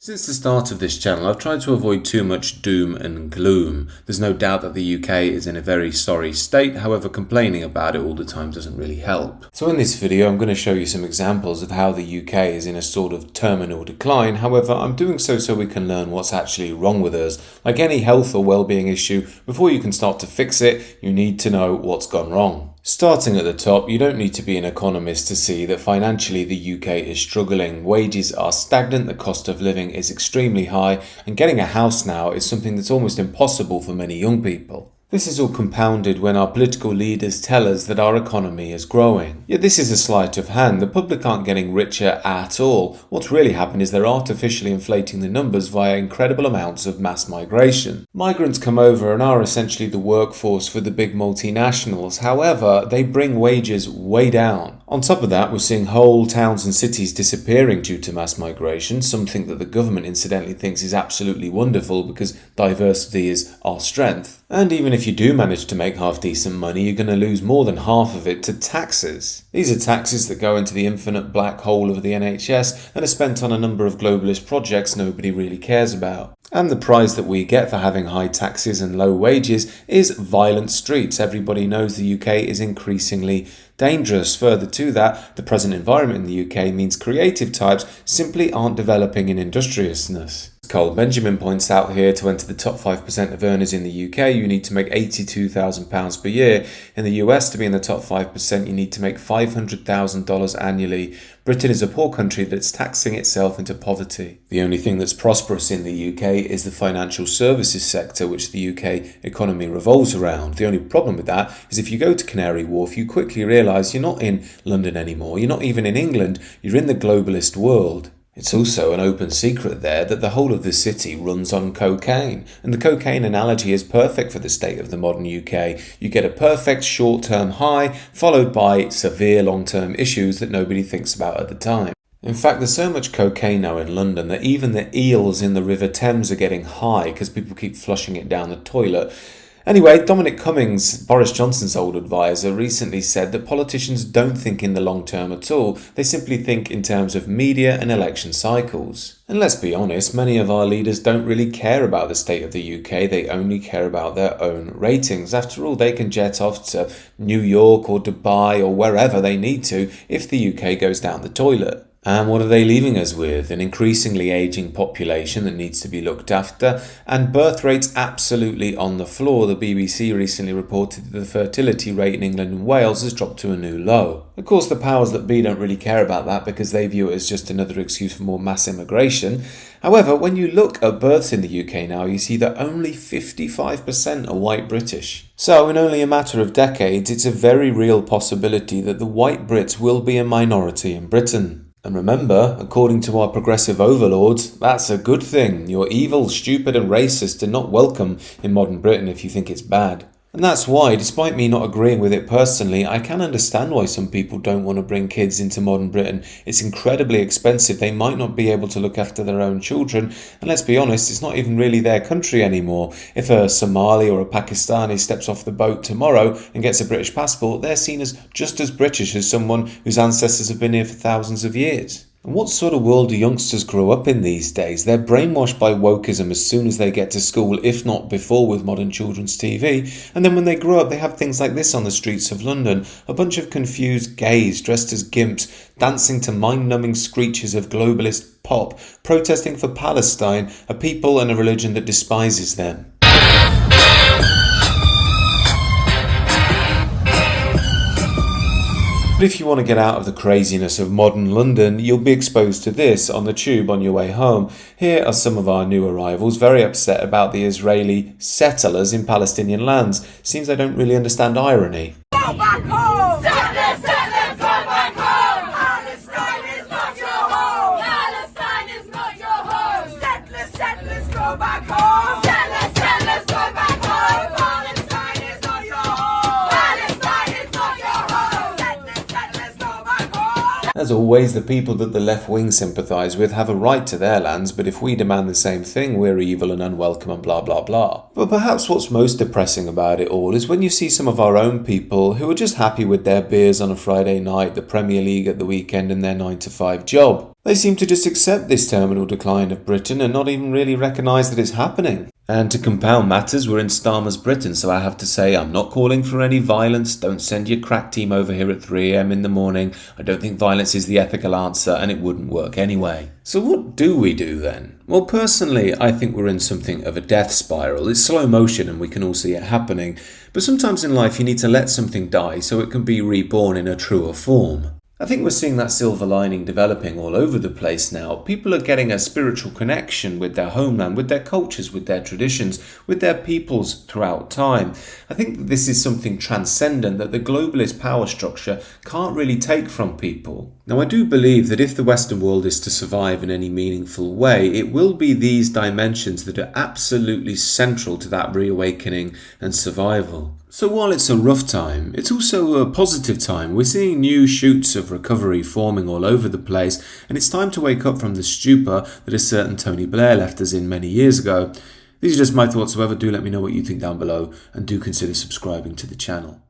Since the start of this channel, I've tried to avoid too much doom and gloom. There's no doubt that the UK is in a very sorry state, however complaining about it all the time doesn't really help. So in this video I'm going to show you some examples of how the UK is in a sort of terminal decline. However, I'm doing so we can learn what's actually wrong with us. Like any health or well-being issue, before you can start to fix it, you need to know what's gone wrong. Starting at the top, you don't need to be an economist to see that financially the UK is struggling. Wages are stagnant, the cost of living is extremely high, and getting a house now is something that's almost impossible for many young people. This is all compounded when our political leaders tell us that our economy is growing. Yet this is a sleight of hand. The public aren't getting richer at all. What's really happened is they're artificially inflating the numbers via incredible amounts of mass migration. Migrants come over and are essentially the workforce for the big multinationals. However, they bring wages way down. On top of that, we're seeing whole towns and cities disappearing due to mass migration, something that the government incidentally thinks is absolutely wonderful because diversity is our strength. And even if you do manage to make half decent money, you're going to lose more than half of it to taxes. These are taxes that go into the infinite black hole of the NHS and are spent on a number of globalist projects nobody really cares about. And the prize that we get for having high taxes and low wages is violent streets. Everybody knows the UK is increasingly dangerous. Further to that, the present environment in the UK means creative types simply aren't developing in industriousness. As Carl Benjamin points out here, to enter the top 5% of earners in the UK, you need to make £82,000 per year. In the US, to be in the top 5%, you need to make $500,000 annually. Britain is a poor country that's taxing itself into poverty. The only thing that's prosperous in the UK is the financial services sector, which the UK economy revolves around. The only problem with that is if you go to Canary Wharf, you quickly realise you're not in London anymore, you're not even in England, you're in the globalist world. It's also an open secret there that the whole of the city runs on cocaine, and the cocaine analogy is perfect for the state of the modern UK. You get a perfect short-term high, followed by severe long-term issues that nobody thinks about at the time. In fact, there's so much cocaine now in London that even the eels in the River Thames are getting high because people keep flushing it down the toilet. Anyway, Dominic Cummings, Boris Johnson's old advisor, recently said that politicians don't think in the long term at all. They simply think in terms of media and election cycles. And let's be honest, many of our leaders don't really care about the state of the UK. They only care about their own ratings. After all, they can jet off to New York or Dubai or wherever they need to if the UK goes down the toilet. And what are they leaving us with? An increasingly ageing population that needs to be looked after, and birth rates absolutely on the floor. The BBC recently reported that the fertility rate in England and Wales has dropped to a new low. Of course, the powers that be don't really care about that because they view it as just another excuse for more mass immigration. However, when you look at births in the UK now, you see that only 55% are white British. So, in only a matter of decades, it's a very real possibility that the white Brits will be a minority in Britain. And remember, according to our progressive overlords, that's a good thing. You're evil, stupid and racist and not welcome in modern Britain if you think it's bad. And that's why, despite me not agreeing with it personally, I can understand why some people don't want to bring kids into modern Britain. It's incredibly expensive, they might not be able to look after their own children, and let's be honest, it's not even really their country anymore. If a Somali or a Pakistani steps off the boat tomorrow and gets a British passport, they're seen as just as British as someone whose ancestors have been here for thousands of years. And what sort of world do youngsters grow up in these days? They're brainwashed by wokeism as soon as they get to school, if not before with modern children's TV. And then when they grow up, they have things like this on the streets of London. A bunch of confused gays dressed as gimps, dancing to mind-numbing screeches of globalist pop, protesting for Palestine, a people and a religion that despises them. But if you want to get out of the craziness of modern London, you'll be exposed to this on the tube on your way home. Here are some of our new arrivals, very upset about the Israeli settlers in Palestinian lands. Seems they don't really understand irony. Go back home! Settlers, settlers, go back home! Palestine is not your home! Palestine is not your home! Settlers, settlers, go back home! Settlers, settlers, go back home! Palestine is not your home! Palestine is not your home! Settlers, settlers, go back home! As always, the people that the left wing sympathise with have a right to their lands, but if we demand the same thing, we're evil and unwelcome and blah blah blah. But perhaps what's most depressing about it all is when you see some of our own people who are just happy with their beers on a Friday night, the Premier League at the weekend and their 9-to-5 job. They seem to just accept this terminal decline of Britain and not even really recognise that it's happening. And to compound matters, we're in Starmer's Britain, so I have to say I'm not calling for any violence. Don't send your crack team over here at 3 AM in the morning. I don't think violence is the ethical answer, and it wouldn't work anyway. So what do we do then? Well, personally, I think we're in something of a death spiral. It's slow motion and we can all see it happening. But sometimes in life you need to let something die so it can be reborn in a truer form. I think we're seeing that silver lining developing all over the place now. People are getting a spiritual connection with their homeland, with their cultures, with their traditions, with their peoples throughout time. I think that this is something transcendent that the globalist power structure can't really take from people. Now, I do believe that if the Western world is to survive in any meaningful way, it will be these dimensions that are absolutely central to that reawakening and survival. So while it's a rough time, it's also a positive time. We're seeing new shoots of recovery forming all over the place, and it's time to wake up from the stupor that a certain Tony Blair left us in many years ago. These are just my thoughts, however. Do let me know what you think down below, and do consider subscribing to the channel.